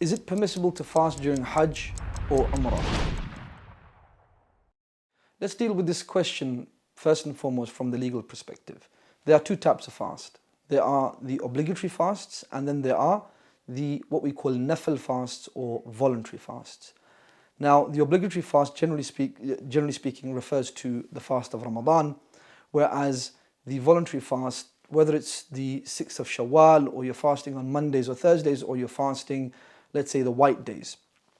Is it permissible to fast during Hajj or Umrah? Let's deal with this question first and foremost from the legal perspective. There are two types of fast. There are the obligatory fasts, and then there are the what we call nafil fasts or voluntary fasts. Now, the obligatory fast, generally speaking, refers to the fast of Ramadan, whereas the voluntary fast, whether it's the 6th of Shawwal, or you're fasting on Mondays or Thursdays, or you're fasting, let's say, the white days.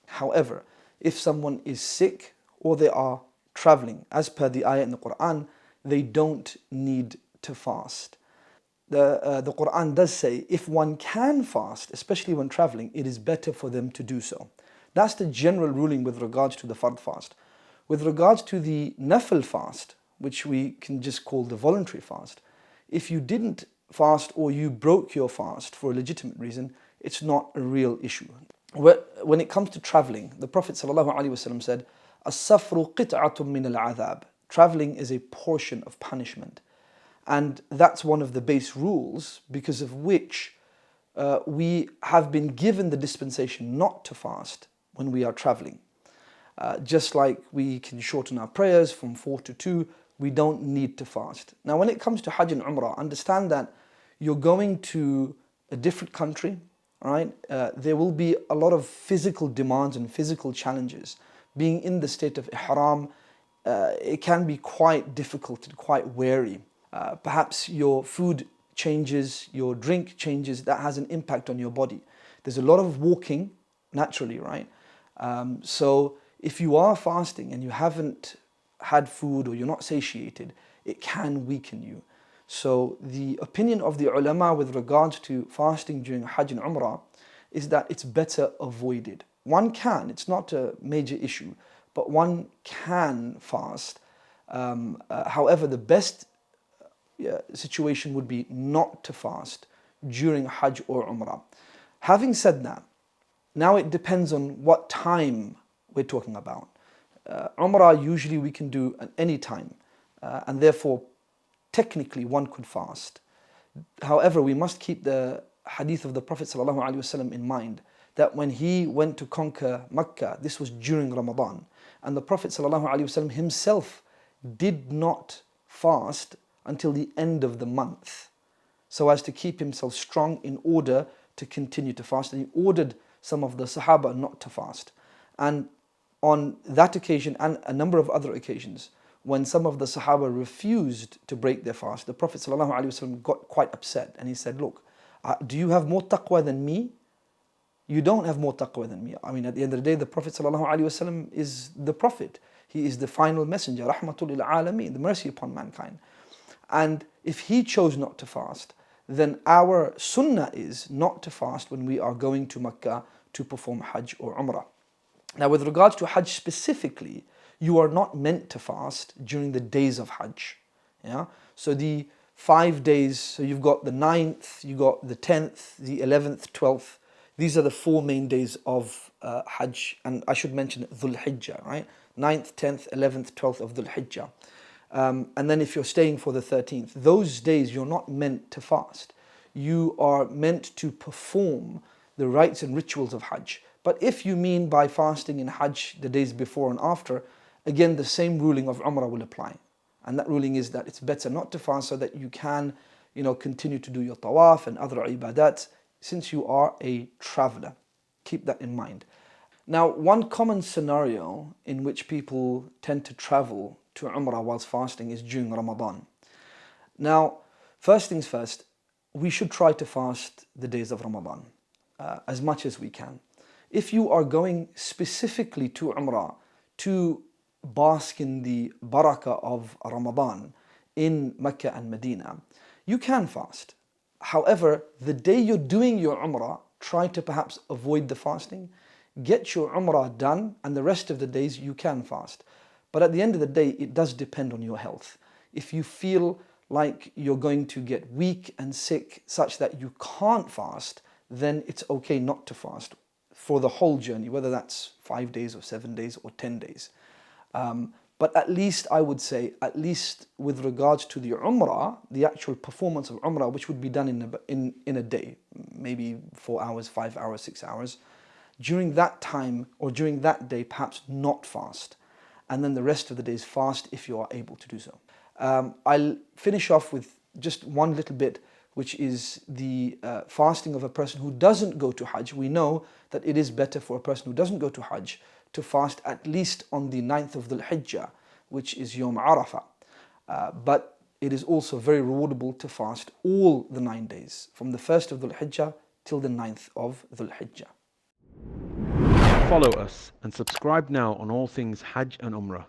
However, if someone is sick or they are traveling, as per the ayah in the Quran, they don't need to fast. The Quran does say if one can fast, especially when traveling, it is better for them to do so. That's the general ruling with regards to the fard fast. With regards to the nafil fast, which we can just call the voluntary fast, if you didn't fast or you broke your fast for a legitimate reason, it's not a real issue. When it comes to traveling, the Prophet ﷺ said, "As-safru qit'atun min al-'adhab." Traveling is a portion of punishment. And that's one of the base rules because of which we have been given the dispensation not to fast when we are traveling. Just like we can shorten our prayers from 4 to 2, we don't need to fast. Now, when it comes to Hajj and Umrah, understand that you're going to a different country, right? There will be a lot of physical demands and physical challenges. Being in the state of ihram, it can be quite difficult and quite weary. Perhaps your food changes, your drink changes, that has an impact on your body. There's a lot of walking, naturally, right? So if you are fasting and you haven't had food or you're not satiated, it can weaken you. So the opinion of the ulama with regards to fasting during Hajj and Umrah is that it's better avoided. One can, it's not a major issue, but one can fast. However, the best situation would be not to fast during Hajj or Umrah. Having said that, now it depends on what time we're talking about. Umrah usually we can do at any time, and therefore technically one could fast. However, we must keep the hadith of the Prophet ﷺ in mind, that when he went to conquer Mecca, this was during Ramadan, and the Prophet ﷺ himself did not fast until the end of the month, so as to keep himself strong in order to continue to fast. And he ordered some of the Sahaba not to fast. And on that occasion and a number of other occasions, when some of the Sahaba refused to break their fast, the Prophet ﷺ got quite upset and he said, "Look, do you have more taqwa than me? You don't have more taqwa than me." I mean, at the end of the day, the Prophet ﷺ is the Prophet. He is the final messenger, rahmatul lil alameen, the mercy upon mankind. And if he chose not to fast, then our sunnah is not to fast when we are going to Mecca to perform Hajj or Umrah. Now, with regards to Hajj specifically, you are not meant to fast during the days of Hajj. Yeah? So the 5 days, so you've got the 9th, you got the 10th, the 11th, 12th. These are the 4 main days of Hajj. And I should mention Dhul Hijjah, right? 9th, 10th, 11th, 12th of Dhul Hijjah. And then if you're staying for the 13th, those days you're not meant to fast. You are meant to perform the rites and rituals of Hajj. But if you mean by fasting in Hajj the days before and after, again the same ruling of Umrah will apply. And that ruling is that it's better not to fast so that you can, continue to do your tawaf and other ibadat since you are a traveler. Keep that in mind. Now, one common scenario in which people tend to travel to Umrah whilst fasting is during Ramadan. Now, first things first, we should try to fast the days of Ramadan as much as we can. If you are going specifically to Umrah to bask in the barakah of Ramadan in Mecca and Medina, you can fast. However, the day you're doing your Umrah, try to perhaps avoid the fasting. Get your Umrah done, and the rest of the days you can fast. But at the end of the day, it does depend on your health. If you feel like you're going to get weak and sick such that you can't fast, then it's okay not to fast for the whole journey, whether that's 5 days or 7 days or 10 days. But at least I would say, at least with regards to the Umrah, the actual performance of Umrah, which would be done in a day, maybe 4 hours, 5 hours, 6 hours, during that time or during that day perhaps not fast, and then the rest of the days fast if you are able to do so. I'll finish off with just one little bit, which is the fasting of a person who doesn't go to Hajj. We know that it is better for a person who doesn't go to Hajj to fast at least on the 9th of Dhul Hijjah, which is Yawm Arafah. But it is also very rewardable to fast all the 9 days, from the 1st of Dhul Hijjah till the 9th of Dhul Hijjah. Follow us and subscribe now on all things Hajj and Umrah.